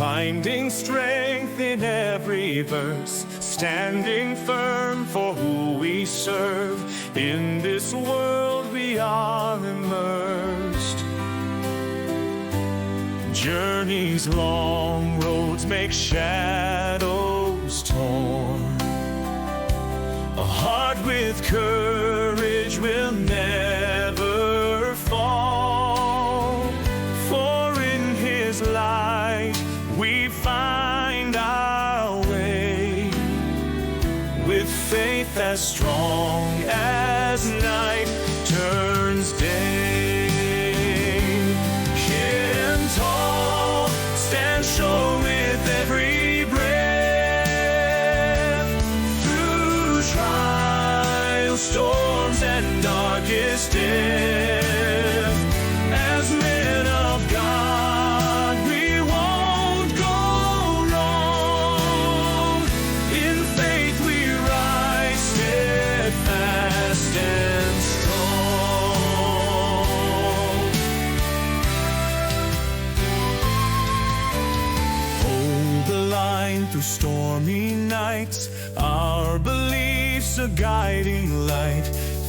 finding strength in every verse, standing firm for who we serve. In this world we are immersed. Journeys long, roads make shadows torn. A heart with courage will never fall, for in His light we find our way, with faith as strong as night turns day. Hidden tall, stand sure with every breath, through trials, storms, and darkest death. As men of God, we won't go wrong. In faith we rise, steadfast and strong. Hold the line through stormy nights, our beliefs a guiding light.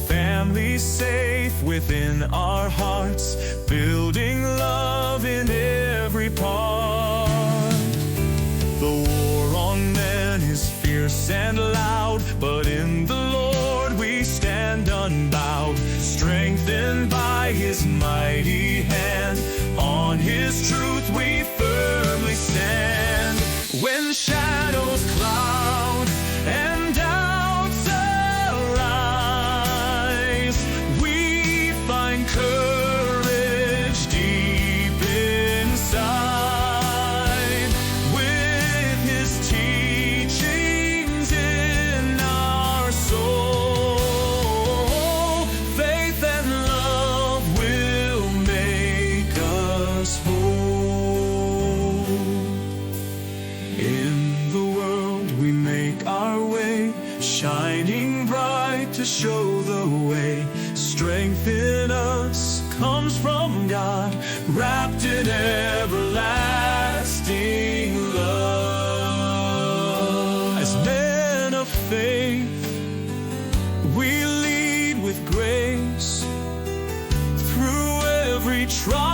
Families safe within our hearts, building love in every part. The war on men is fierce and loud, but in the Lord we stand unbowed, strengthened by His mighty hand. On His truth we firmly stand. When shadows cloud and doubts arise, we find courage deep inside. With His teachings in our soul, faith and love will make us whole. In the world we make our way, shining bright to show the way. Strength in us comes from God, wrapped in everlasting love. As men of faith, we lead with grace through every trial